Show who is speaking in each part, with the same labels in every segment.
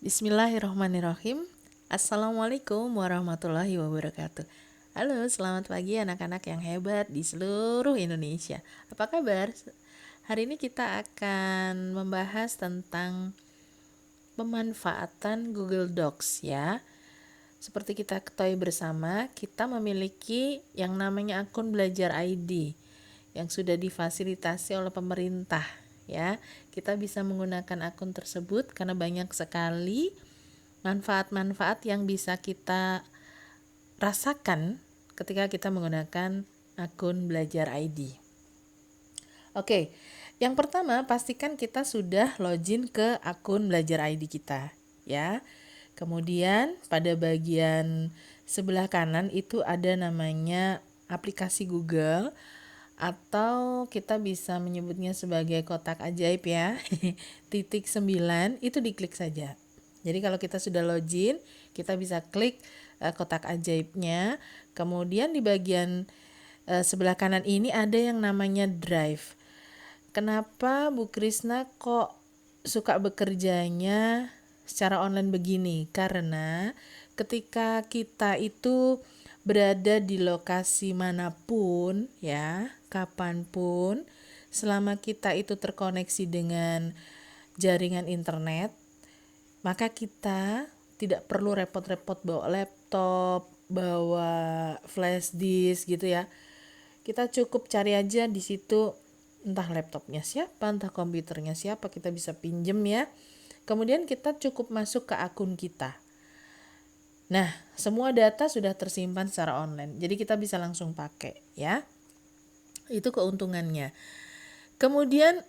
Speaker 1: Bismillahirrahmanirrahim. Assalamualaikum warahmatullahi wabarakatuh. Halo, selamat pagi anak-anak yang hebat di seluruh Indonesia. Apa kabar? Hari ini kita akan membahas tentang pemanfaatan Google Docs ya. Seperti kita ketahui bersama, kita memiliki yang namanya akun belajar ID yang sudah difasilitasi oleh pemerintah ya. Kita bisa menggunakan akun tersebut karena banyak sekali manfaat-manfaat yang bisa kita rasakan ketika kita menggunakan akun belajar ID. Oke, yang pertama pastikan kita sudah login ke akun belajar ID kita ya. Kemudian pada bagian sebelah kanan itu ada namanya aplikasi Google atau kita bisa menyebutnya sebagai kotak ajaib ya. Titik 9 itu diklik saja. Jadi kalau kita sudah login, kita bisa klik kotak ajaibnya. Kemudian di bagian sebelah kanan ini ada yang namanya Drive. Kenapa Bu Krisna kok suka bekerjanya secara online begini? Karena ketika kita itu berada di lokasi manapun ya, kapanpun, selama kita itu terkoneksi dengan jaringan internet, maka kita tidak perlu repot-repot bawa laptop, bawa flash disk gitu ya. Kita cukup cari aja di situ, entah laptopnya siapa, entah komputernya siapa, kita bisa pinjem ya. Kemudian kita cukup masuk ke akun kita. Nah, semua data sudah tersimpan secara online, jadi kita bisa langsung pakai ya. Itu keuntungannya. Kemudian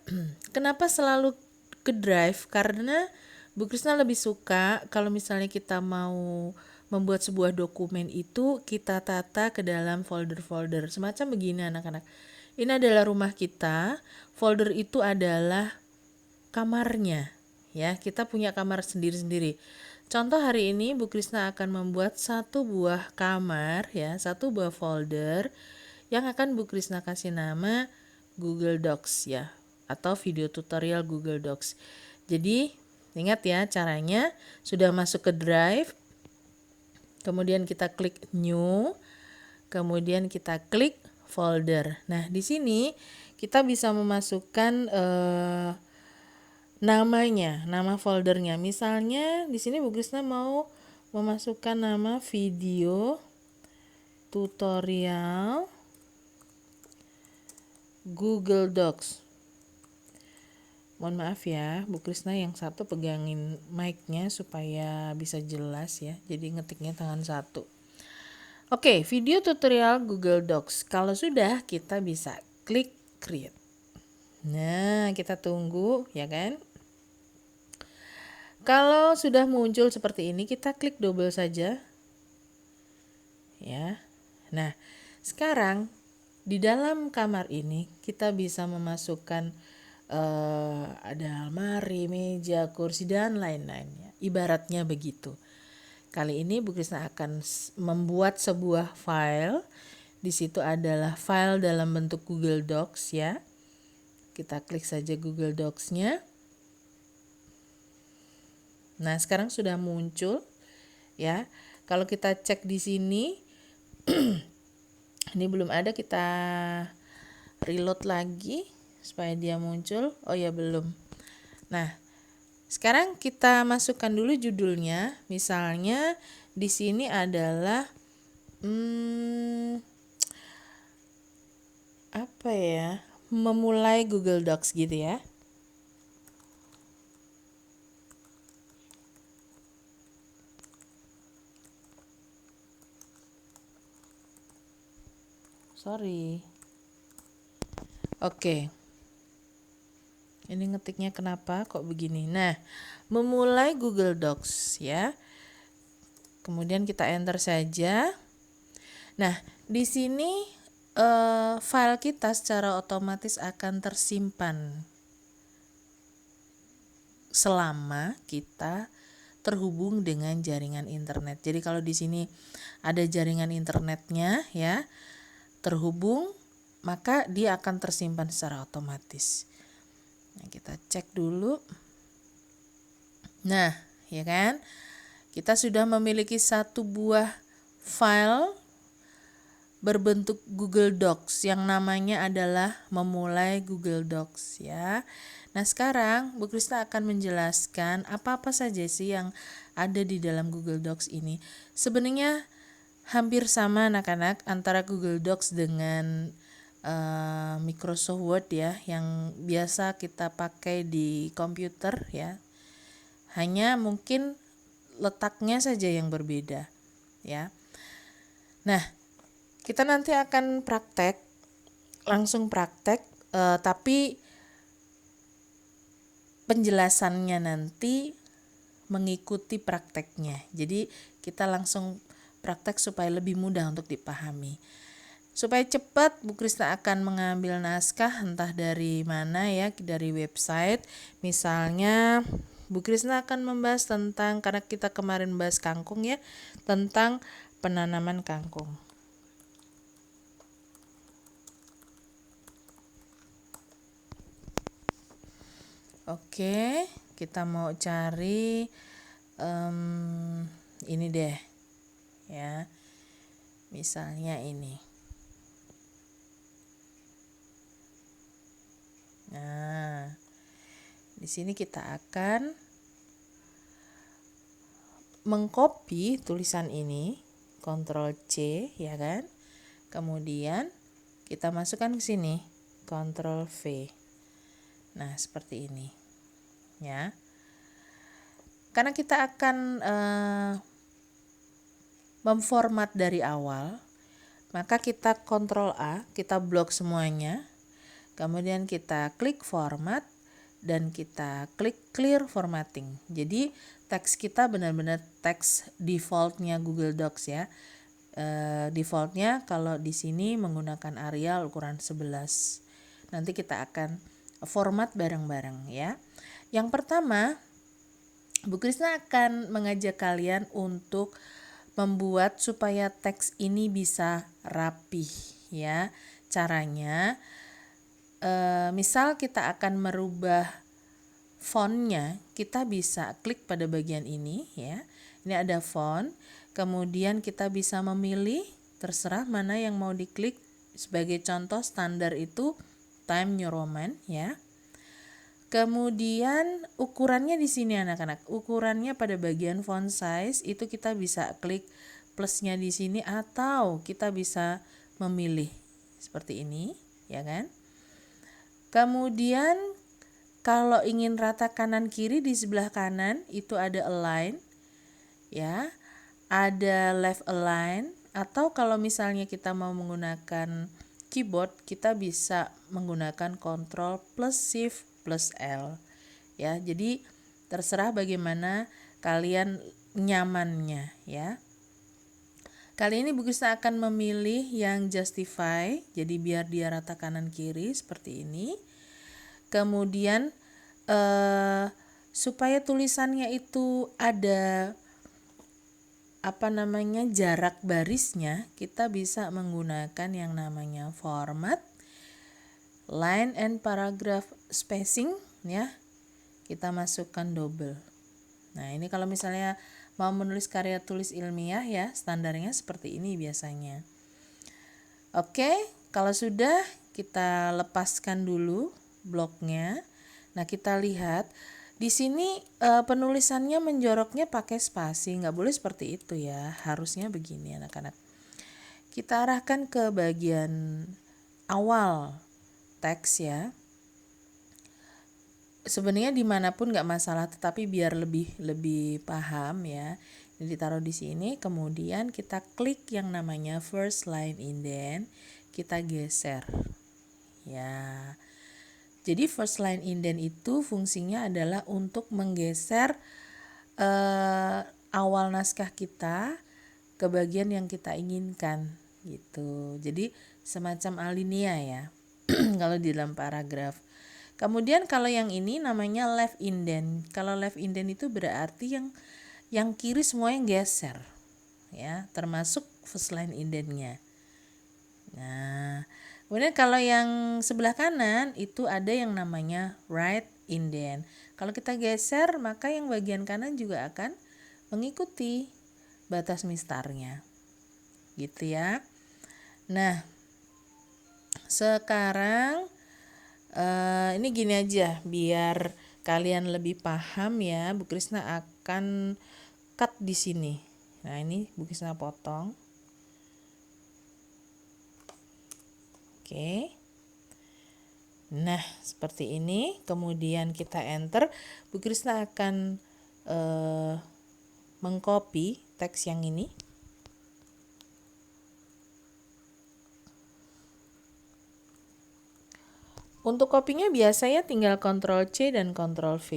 Speaker 1: kenapa selalu ke Drive? Karena Bu Krisna lebih suka kalau misalnya kita mau membuat sebuah dokumen itu kita tata ke dalam folder-folder. Semacam begini anak-anak. Ini adalah rumah kita, folder itu adalah kamarnya. Ya, kita punya kamar sendiri-sendiri. Contoh hari ini Bu Krisna akan membuat satu buah kamar ya, satu buah folder yang akan Bu Krisna kasih nama Google Docs ya, atau video tutorial Google Docs. Jadi ingat ya caranya, sudah masuk ke Drive, kemudian kita klik New, kemudian kita klik Folder. Nah di sini kita bisa memasukkan namanya, nama foldernya. Misalnya di sini Bu Krisna mau memasukkan nama video tutorial Google Docs. Mohon maaf ya, Bu Krisna yang satu pegangin mic-nya supaya bisa jelas ya. Jadi ngetiknya tangan satu. Oke, video tutorial Google Docs. Kalau sudah, kita bisa klik create. Nah, kita tunggu ya kan. Kalau sudah muncul seperti ini, kita klik double saja. Ya. Nah, sekarang di dalam kamar ini kita bisa memasukkan ada almari, meja, kursi dan lain-lainnya. Ibaratnya begitu. Kali ini Bu Krisna akan membuat sebuah file. Di situ adalah file dalam bentuk Google Docs ya. Kita klik saja Google Docs-nya. Nah, sekarang sudah muncul ya. Kalau kita cek di sini ini belum ada, kita reload lagi supaya dia muncul. Oh ya, belum. Nah, sekarang kita masukkan dulu judulnya. Misalnya di sini adalah apa ya? Memulai Google Docs gitu ya. Sorry. Oke. Ini ngetiknya kenapa kok begini? Nah, memulai Google Docs ya. Kemudian kita enter saja. Nah, di sini file kita secara otomatis akan tersimpan selama kita terhubung dengan jaringan internet. Jadi kalau di sini ada jaringan internetnya ya, terhubung, maka dia akan tersimpan secara otomatis. Nah, kita cek dulu. Nah, ya kan? Kita sudah memiliki satu buah file berbentuk Google Docs yang namanya adalah memulai Google Docs ya. Nah, sekarang Bu Krista akan menjelaskan apa-apa saja sih yang ada di dalam Google Docs ini. Sebenarnya hampir sama anak-anak antara Google Docs dengan Microsoft Word ya, yang biasa kita pakai di komputer ya. Hanya mungkin letaknya saja yang berbeda ya. Nah, kita nanti akan langsung praktek, tapi penjelasannya nanti mengikuti prakteknya. Jadi kita langsung praktek supaya lebih mudah untuk dipahami. Supaya cepat, Bu Krista akan mengambil naskah entah dari mana ya, dari website. Misalnya Bu Krista akan membahas tentang, karena kita kemarin bahas kangkung ya, tentang penanaman kangkung. Oke, kita mau cari ini deh ya, misalnya ini. Nah, di sini kita akan mengcopy tulisan ini, Ctrl C ya kan. Kemudian kita masukkan ke sini, Ctrl V. Nah, seperti ini. Ya. Karena kita akan memformat dari awal, maka kita Ctrl A, kita blok semuanya. Kemudian kita klik format dan kita klik clear formatting. Jadi teks kita benar-benar teks defaultnya Google Docs ya. Defaultnya kalau di sini menggunakan Arial ukuran 11. Nanti kita akan format bareng-bareng ya. Yang pertama, Bu Krista akan mengajak kalian untuk membuat supaya teks ini bisa rapi ya. Caranya, misal kita akan merubah fontnya, kita bisa klik pada bagian ini ya. Ini ada font, kemudian kita bisa memilih terserah mana yang mau diklik. Sebagai contoh standar itu Times New Roman ya. Kemudian ukurannya di sini anak-anak. Ukurannya pada bagian font size itu kita bisa klik plusnya di sini atau kita bisa memilih seperti ini ya kan. Kemudian kalau ingin rata kanan kiri, di sebelah kanan itu ada align ya, ada left align, atau kalau misalnya kita mau menggunakan keyboard kita bisa menggunakan Ctrl plus Shift plus L ya. Jadi terserah bagaimana kalian nyamannya ya. Kali ini Bu Krista akan memilih yang justify, jadi biar dia rata kanan kiri seperti ini. Kemudian supaya tulisannya itu ada jarak barisnya, kita bisa menggunakan yang namanya format, line and paragraph spacing ya. Kita masukkan double. Nah, ini kalau misalnya mau menulis karya tulis ilmiah ya, standarnya seperti ini biasanya. Oke, kalau sudah kita lepaskan dulu bloknya. Nah, kita lihat di sini penulisannya menjoroknya pakai spasi, nggak boleh seperti itu ya, harusnya begini anak-anak. Kita arahkan ke bagian awal teks ya. Sebenarnya dimanapun nggak masalah, tetapi biar lebih paham ya. Ini ditaruh di sini, kemudian kita klik yang namanya first line indent, kita geser ya. Jadi first line indent itu fungsinya adalah untuk menggeser awal naskah kita ke bagian yang kita inginkan gitu. Jadi semacam alinea ya kalau di dalam paragraf. Kemudian kalau yang ini namanya left indent. Kalau left indent itu berarti yang kiri semuanya geser ya, termasuk first line indentnya. Nah, kemudian kalau yang sebelah kanan itu ada yang namanya right indent. Kalau kita geser, maka yang bagian kanan juga akan mengikuti batas mistarnya. Gitu ya. Nah, sekarang ini gini aja biar kalian lebih paham ya. Bu Krisna akan cut di sini. Nah, ini Bu Krisna potong. Oke. Nah, seperti ini. Kemudian kita enter. Bu Krisna akan mengcopy teks yang ini. Untuk copy-nya biasanya tinggal Ctrl C dan Ctrl V.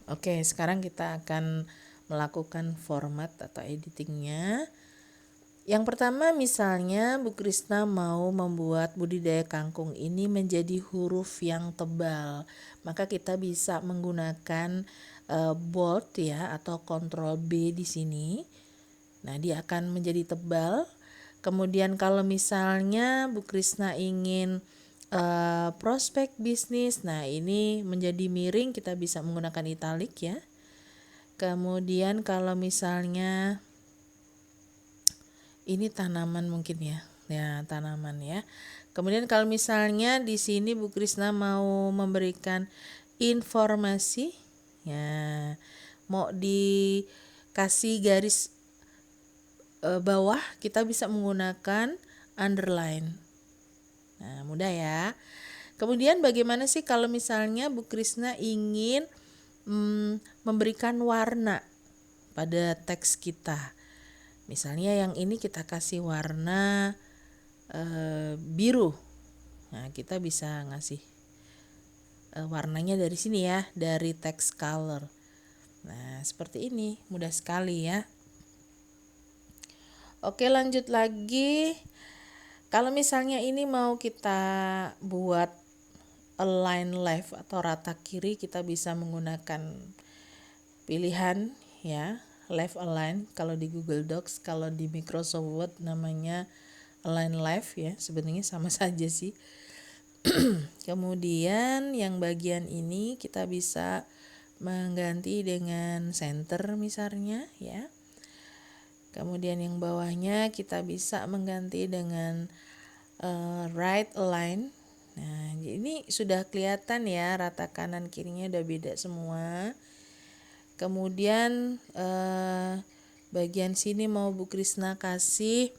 Speaker 1: Oke, sekarang kita akan melakukan format atau editingnya. Yang pertama misalnya Bu Krisna mau membuat budidaya kangkung ini menjadi huruf yang tebal. Maka kita bisa menggunakan bold ya atau Ctrl B di sini. Nah, dia akan menjadi tebal. Kemudian kalau misalnya Bu Krisna ingin prospek bisnis, nah ini menjadi miring, kita bisa menggunakan italik ya. Kemudian kalau misalnya ini tanaman mungkin ya tanaman ya. Kemudian kalau misalnya di sini Bu Krisna mau memberikan informasi, ya mau dikasih garis bawah, kita bisa menggunakan underline. Nah, mudah ya. Kemudian bagaimana sih kalau misalnya Bu Krisna ingin memberikan warna pada teks kita? Misalnya yang ini kita kasih warna biru. Nah, kita bisa ngasih warnanya dari sini ya, dari text color. Nah, seperti ini, mudah sekali ya. Oke, lanjut lagi. Kalau misalnya ini mau kita buat align left atau rata kiri, kita bisa menggunakan pilihan ya, left align kalau di Google Docs, kalau di Microsoft Word namanya align left ya, sebenarnya sama saja sih. Kemudian yang bagian ini kita bisa mengganti dengan center misalnya ya. Kemudian yang bawahnya kita bisa mengganti dengan right align. Nah, ini sudah kelihatan ya, rata kanan kirinya udah beda semua. Kemudian bagian sini mau Bu Krisna kasih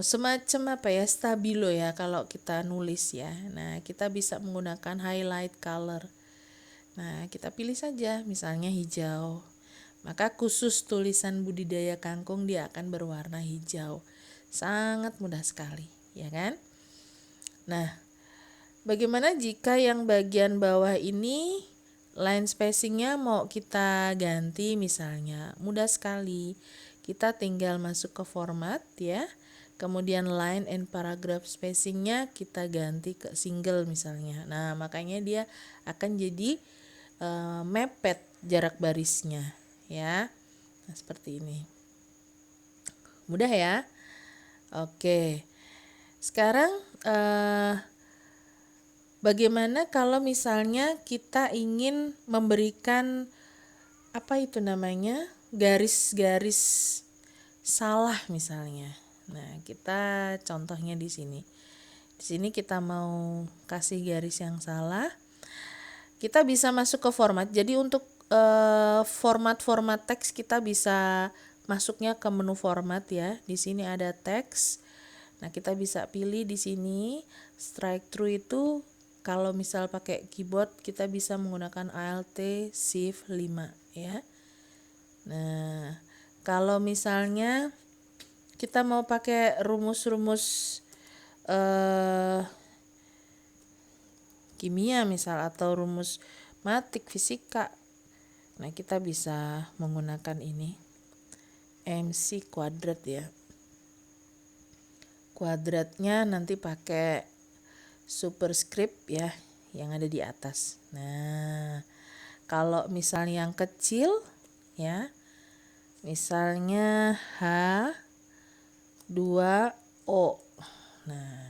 Speaker 1: semacam apa ya, stabilo ya kalau kita nulis ya. Nah, kita bisa menggunakan highlight color. Nah, kita pilih saja misalnya hijau. Maka khusus tulisan budidaya kangkung dia akan berwarna hijau. Sangat mudah sekali, ya kan? Nah, bagaimana jika yang bagian bawah ini line spacingnya mau kita ganti misalnya? Mudah sekali. Kita tinggal masuk ke format ya. Kemudian line and paragraph spacingnya kita ganti ke single misalnya. Nah, makanya dia akan jadi mepet jarak barisnya ya. Nah, seperti ini. Mudah ya? Oke. Sekarang bagaimana kalau misalnya kita ingin memberikan apa itu namanya, garis-garis salah misalnya. Nah, kita contohnya di sini. Di sini kita mau kasih garis yang salah. Kita bisa masuk ke format. Jadi untuk format-format teks kita bisa masuknya ke menu format ya. Di sini ada teks. Nah, kita bisa pilih di sini strike through itu kalau misal pakai keyboard kita bisa menggunakan Alt Shift 5 ya. Nah, kalau misalnya kita mau pakai rumus-rumus kimia misal atau rumus matik fisika, nah kita bisa menggunakan ini MC kuadrat ya. Kuadratnya nanti pakai superscript ya yang ada di atas. Nah, kalau misalnya yang kecil ya, misalnya H, 2O. Nah,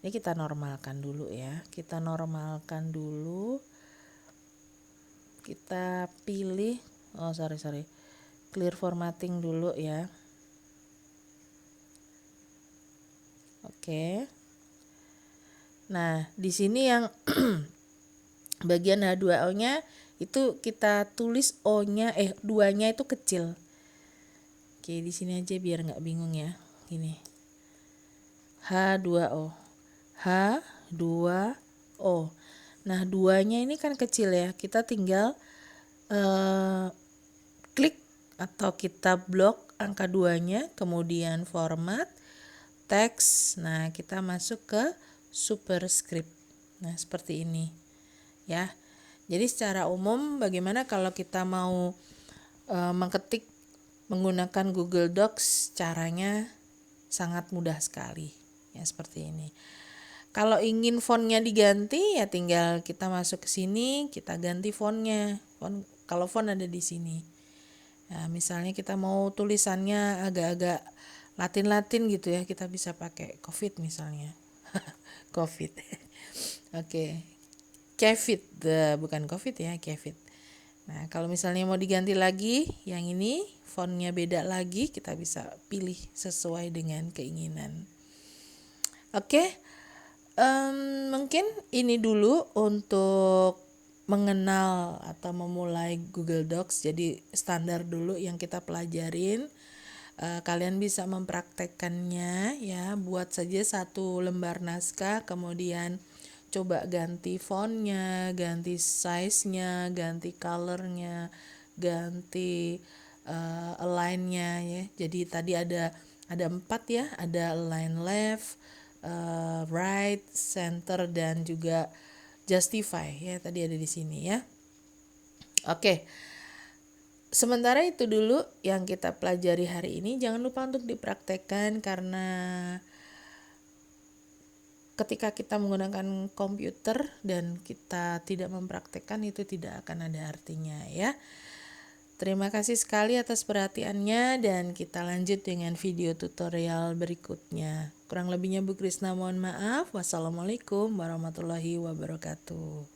Speaker 1: ini kita normalkan dulu ya. Kita normalkan dulu. Kita pilih, clear formatting dulu ya. Oke. Nah, di sini yang bagian H2O-nya itu kita tulis O-nya 2-nya itu kecil. Oke, di sini aja biar nggak bingung ya. Gini. H2O. H2O. Nah, 2-nya ini kan kecil ya. Kita tinggal klik atau kita blok angka 2-nya, kemudian format, teks. Nah, kita masuk ke superscript. Nah, seperti ini. Ya. Jadi secara umum bagaimana kalau kita mau mengetik menggunakan Google Docs, caranya sangat mudah sekali. Ya, seperti ini. Kalau ingin fontnya diganti ya tinggal kita masuk ke sini, kita ganti fontnya. Kalau font ada di sini. Nah, misalnya kita mau tulisannya agak-agak Latin-Latin gitu ya, kita bisa pakai COVID misalnya. COVID. Oke. Kevit, bukan COVID ya, Kevit. Nah, kalau misalnya mau diganti lagi, yang ini fontnya beda lagi, kita bisa pilih sesuai dengan keinginan. Oke, mungkin ini dulu untuk mengenal atau memulai Google Docs. Jadi standar dulu yang kita pelajarin. Kalian bisa mempraktekkannya ya, buat saja satu lembar naskah, kemudian coba ganti fontnya, ganti size-nya, ganti color-nya, ganti align-nya ya. Jadi tadi ada 4 ya, ada align left, right, center, dan juga justify ya, tadi ada di sini ya. Oke. Sementara itu dulu yang kita pelajari hari ini. Jangan lupa untuk dipraktekkan, karena ketika kita menggunakan komputer dan kita tidak mempraktekkan, itu tidak akan ada artinya ya. Terima kasih sekali atas perhatiannya, dan kita lanjut dengan video tutorial berikutnya. Kurang lebihnya Bu Krisna mohon maaf. Wassalamualaikum warahmatullahi wabarakatuh.